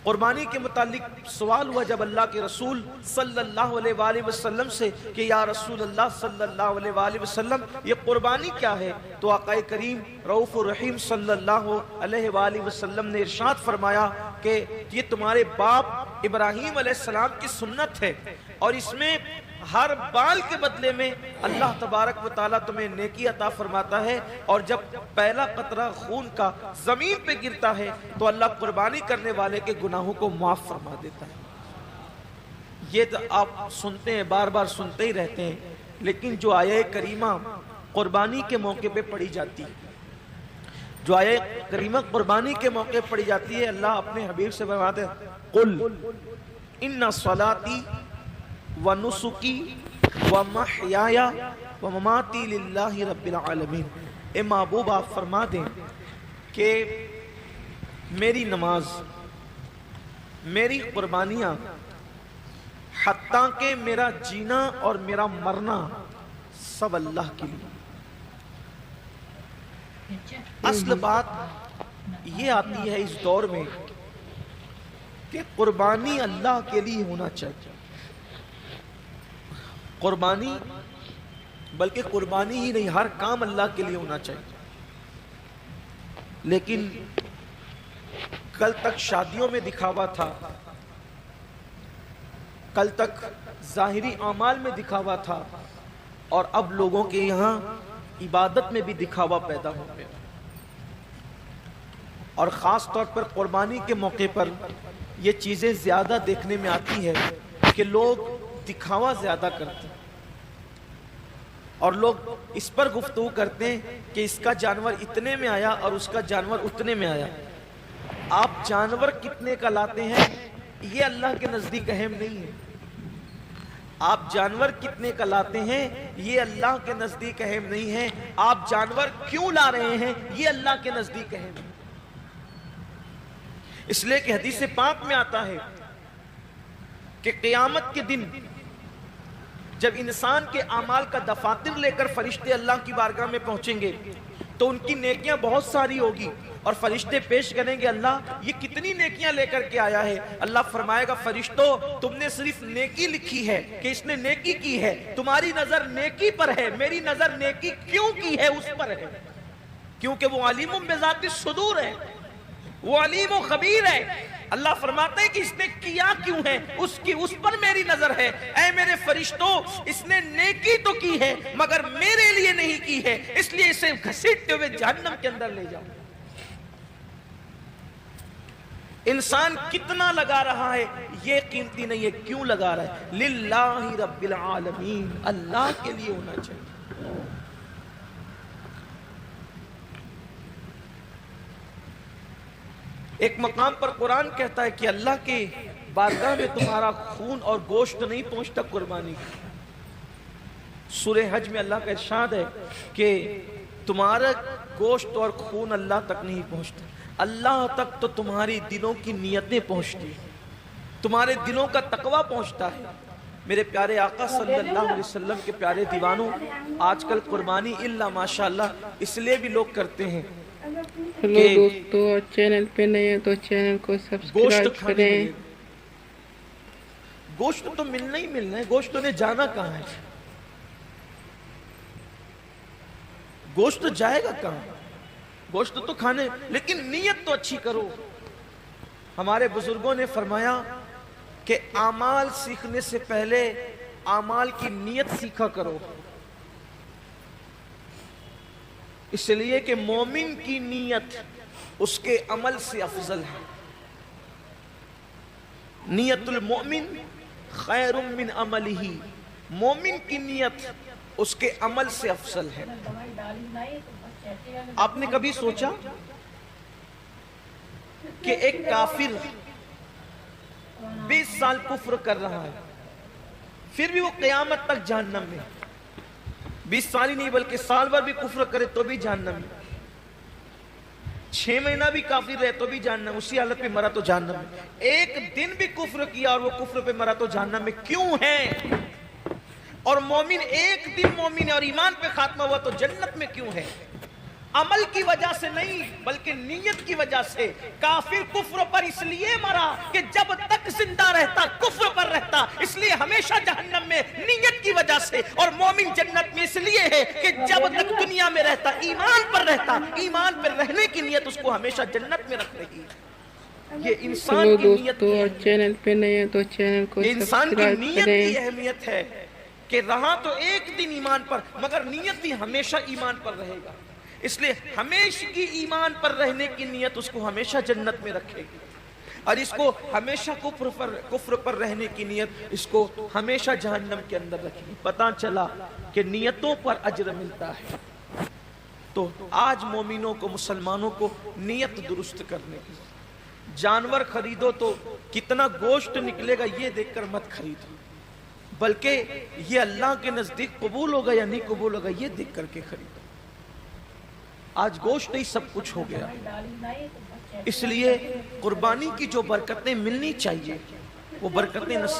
قربانی کے متعلق سوال ہوا جب اللہ کے رسول صلی اللہ علیہ وآلہ وسلم سے کہ یا رسول اللہ صلی اللہ علیہ وآلہ وسلم یہ قربانی کیا ہے؟ تو آقا کریم رؤوف الرحیم صلی اللہ علیہ وآلہ وسلم نے ارشاد فرمایا کہ یہ تمہارے باپ ابراہیم علیہ السلام کی سنت ہے، اور اس میں ہر بال کے بدلے میں اللہ تبارک و تعالیٰ تمہیں نیکی عطا فرماتا ہے، اور جب پہلا قطرہ خون کا زمین پہ گرتا ہے تو اللہ قربانی کرنے والے کے گناہوں کو معاف فرما دیتا ہے۔ یہ تو آپ سنتے ہیں، بار بار سنتے ہی رہتے ہیں، لیکن جو آیہ کریمہ قربانی کے موقع پہ پڑھی جاتی ہے، جو آیہ کریمہ قربانی کے موقع پڑھی جاتی ہے، اللہ اپنے حبیب سے فرماتے ہیں قل ان صلاتی وَنُسُكِي وَمَحْيَايَ وَمَمَاتِي لِلَّهِ رَبِّ الْعَالَمِينَ۔ اے محبوب آپ فرما دیں کہ میری نماز، میری قربانیاں، حتیٰ کہ میرا جینا اور میرا مرنا سب اللہ کے لیے۔ اصل بات یہ آتی ہے اس دور میں کہ قربانی اللہ کے لیے ہونا چاہیے۔ قربانی، بلکہ قربانی ہی نہیں، ہر کام اللہ کے لیے ہونا چاہیے۔ لیکن کل تک شادیوں میں دکھاوا تھا، کل تک ظاہری اعمال میں دکھاوا تھا، اور اب لوگوں کے یہاں عبادت میں بھی دکھاوا پیدا ہو گیا، اور خاص طور پر قربانی کے موقع پر یہ چیزیں زیادہ دیکھنے میں آتی ہے کہ لوگ دکھاوا زیادہ کرتے ہیں، اور لوگ اس پر گفتگو کرتے ہیں کہ اس کا جانور اتنے میں آیا اور اس کا جانور اتنے میں آیا۔ آپ جانور کتنے کا لاتے ہیں یہ اللہ کے نزدیک اہم نہیں ہے، آپ جانور کتنے کا لاتے ہیں یہ اللہ کے نزدیک اہم نہیں ہے، آپ جانور کیوں لا رہے ہیں یہ اللہ کے نزدیک اہم ہے۔ اس لیے کہ حدیث پاک میں آتا ہے کہ قیامت کے دن جب انسان کے اعمال کا دفاتر لے کر فرشتے اللہ کی بارگاہ میں پہنچیں گے تو ان کی نیکیاں بہت ساری ہوگی، اور فرشتے پیش کریں گے اللہ یہ کتنی نیکیاں لے کر کے آیا ہے؟ اللہ فرمائے گا فرشتوں تم نے صرف نیکی لکھی ہے کہ اس نے نیکی کی ہے، تمہاری نظر نیکی پر ہے، میری نظر نیکی کیوں کی ہے اس پر ہے، کیونکہ وہ علیم بذات الصدور ہے، وہ علیم و خبیر ہے۔ اللہ فرماتے ہیں کہ اس نے کیا کیوں ہے، اس پر میری نظر ہے۔ اے میرے فرشتوں اس نے نیکی تو کی ہے مگر میرے لیے نہیں کی ہے، اس لیے اسے گھسیٹتے ہوئے جہنم کے اندر لے جاؤ۔ انسان کتنا لگا رہا ہے یہ قیمتی نہیں ہے، کیوں لگا رہا ہے؟ للہ رب العالمین، اللہ کے لیے ہونا چاہیے۔ ایک مقام پر قرآن کہتا ہے کہ اللہ کے بارگاہ میں تمہارا خون اور گوشت نہیں پہنچتا قربانی کی۔ سورہ حج میں اللہ کا ارشاد ہے کہ تمہارا گوشت اور خون اللہ تک نہیں پہنچتا، اللہ تک تو تمہاری دلوں کی نیتیں پہنچتی، تمہارے دلوں کا تقوی پہنچتا ہے۔ میرے پیارے آقا صلی اللہ علیہ وسلم کے پیارے دیوانوں، آج کل قربانی اللہ ماشاءاللہ اس لیے بھی لوگ کرتے ہیں ہلو دوستو، چینل پہ نئے ہیں تو چینل کو سبسکرائب کریں۔ گوشت تو ملنا ہی ملنا ہے، گوشت نے جانا کہاں ہے؟ گوشت جائے گا کہاں؟ گوشت تو کھانے، لیکن نیت تو اچھی کرو۔ ہمارے بزرگوں نے فرمایا کہ اعمال سیکھنے سے پہلے اعمال کی نیت سیکھا کرو، اس لیے کہ مومن کی نیت اس کے عمل سے افضل ہے۔ نیت المؤمن خیر من عملہ، مومن کی نیت اس کے عمل سے افضل ہے۔ آپ نے کبھی سوچا کہ ایک کافر 20 سال کفر کر رہا ہے پھر بھی وہ قیامت تک جہنم میں، 20 سال ہی نہیں بلکہ سال بھر بھی کفر کرے تو بھی جہنم میں، 6 مہینہ بھی کافر رہے تو بھی جہنم، اسی حالت میں مرا تو جہنم میں، ایک دن بھی کفر کیا اور وہ کفر پہ مرا تو جہنم میں، کیوں ہے؟ اور مومن ایک دن مومن اور ایمان پہ خاتمہ ہوا تو جنت میں کیوں ہے؟ عمل کی وجہ سے نہیں بلکہ نیت کی وجہ سے. کافر کفر پر اس لیے مرا کہ جب تک زندہ رہتا کفر پر رہتا, اس لیے ہمیشہ جہنم میں نیت کی وجہ سے. اور مومن جنت میں اس لیے ہے کہ جب تک دنیا میں رہتا ایمان پر رہتا, ایمان پر رہنے کی نیت اس کو ہمیشہ جنت میں رکھ رہی ہے. یہ انسان کی نیت دوستو چینل پہ نئے تو چینل کو انسان کی سبسکرائب نیت کریں. کی اہمیت ہے کہ رہا تو ایک دن ایمان پر مگر نیت بھی ہمیشہ ایمان پر رہے گا. اس لیے ہمیشہ کی ایمان پر رہنے کی نیت اس کو ہمیشہ جنت میں رکھے گی, اور اس کو ہمیشہ کفر پر رہنے کی نیت اس کو ہمیشہ جہنم کے اندر رکھے گی. پتہ چلا کہ نیتوں پر اجر ملتا ہے. تو آج مومنوں کو, مسلمانوں کو نیت درست کرنے کی. جانور خریدو تو کتنا گوشت نکلے گا یہ دیکھ کر مت خریدو, بلکہ یہ اللہ کے نزدیک قبول ہوگا یا نہیں قبول ہوگا یہ دیکھ کر کے خریدو. آج گوشت ہی سب کچھ ہو گیا, اس لیے قربانی کی جو برکتیں ملنی چاہیے وہ برکتیں نصیب